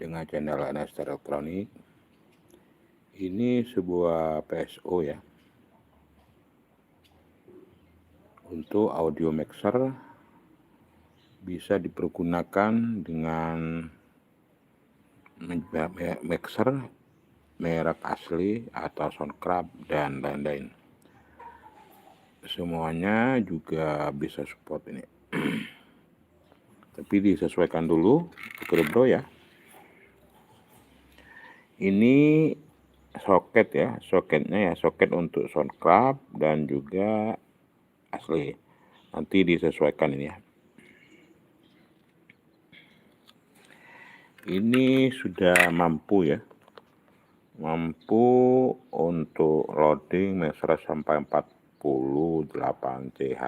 dengan channel NS Elektronik. Ini sebuah PSO ya, untuk audio mixer bisa dipergunakan dengan mixer merek asli atau Soundcraft dan lain-lain. Semuanya juga bisa support ini. Tapi disesuaikan dulu, bro ya. Ini soket ya, soketnya ya soket untuk Soundcraft dan juga asli. Nanti disesuaikan ini ya. Ini sudah mampu ya, mampu untuk loading mixer sampai 48 CH.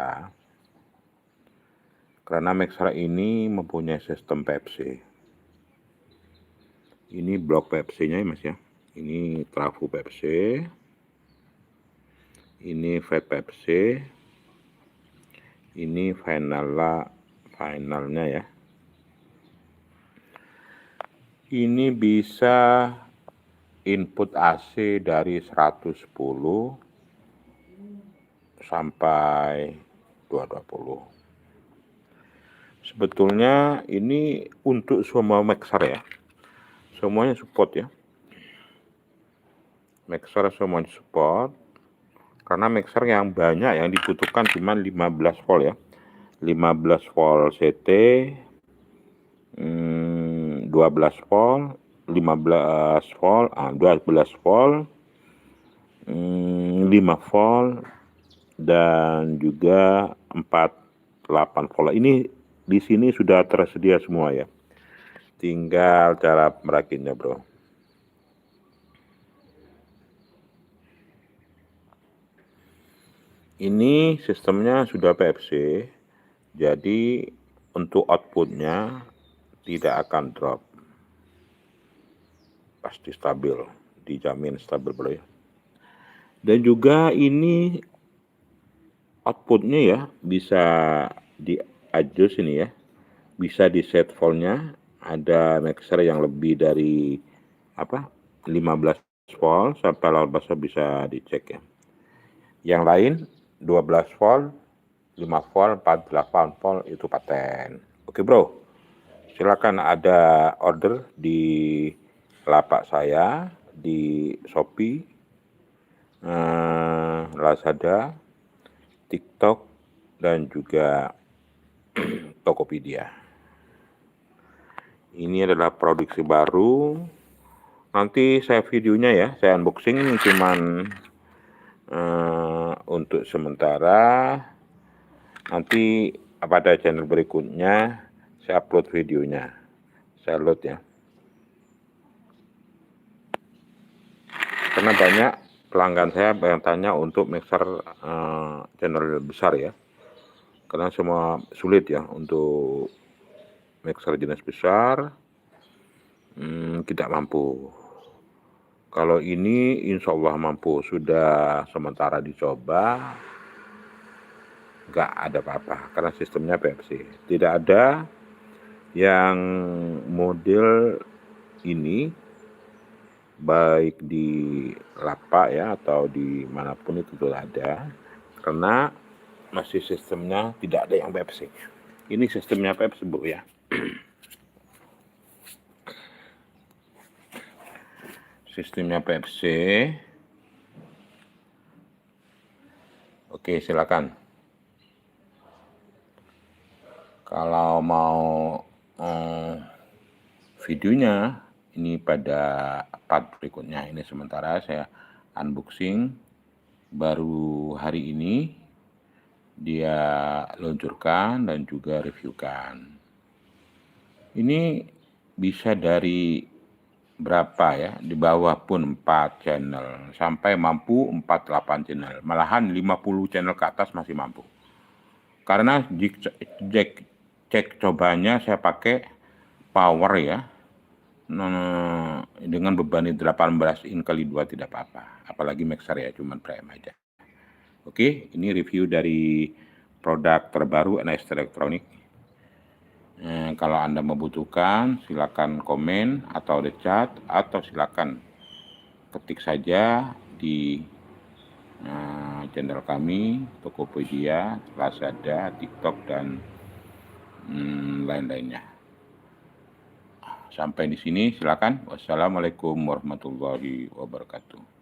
Karena mixer ini mempunyai sistem Pepsi. Ini blok Pepsi-nya ya Mas ya. Ini trafo Pepsi. Ini fat Pepsi. Ini finalnya ya. Ini bisa input AC dari 110 sampai 220. Sebetulnya ini untuk semua mixer ya. Semuanya support ya. Mixer semuanya support. Karena mixer yang banyak yang dibutuhkan cuma 15 volt ya. 15 volt CT, 12 volt, 15 volt, 12 volt, 5 volt, dan juga 48 volt. Ini di sini sudah tersedia semua ya. Tinggal cara merakitnya, bro. Ini sistemnya sudah PFC, jadi untuk outputnya tidak akan drop. Pasti stabil, dijamin stabil, bro ya. Dan juga ini outputnya ya bisa di-adjust ini ya, bisa di set voltnya. Ada mixer yang lebih dari 15 volt sampai 18 bisa dicek ya. Yang lain 12 volt, 5 volt, 48 volt itu paten. Oke bro, silakan ada order di lapak saya di Shopee, Lazada, TikTok, dan juga Tokopedia. Ini adalah produksi baru. Nanti saya videonya ya, saya unboxing cuman untuk sementara. Nanti pada channel berikutnya saya upload videonya, saya load ya. Karena banyak pelanggan saya yang tanya untuk mixer channel besar ya. Karena semua sulit ya untuk mixer jenis besar, tidak mampu. Kalau ini insya Allah mampu, sudah sementara dicoba, nggak ada apa-apa, karena sistemnya PFC. Tidak ada yang model ini, baik di lapak ya, atau di manapun itu tidak ada, karena masih sistemnya tidak ada yang PFC. Ini sistemnya PFC bu ya. Sistemnya PFC. Oke, silakan. Kalau mau videonya ini pada part berikutnya. Ini sementara saya unboxing baru hari ini dia luncurkan dan juga reviewkan. Ini bisa dari berapa ya, di bawah pun 4 channel sampai mampu 48 channel, malahan 50 channel ke atas masih mampu. Karena cek cobanya saya pakai power ya, dengan beban 18 in kali 2 tidak apa-apa, apalagi mixer ya, cuman prime aja. Oke, ini review dari produk terbaru NS Elektronik. Kalau Anda membutuhkan, silakan komen atau di chat, atau silakan ketik saja di channel kami, Tokopedia, Lazada, TikTok, dan lain-lainnya. Sampai di sini, silakan. Wassalamualaikum warahmatullahi wabarakatuh.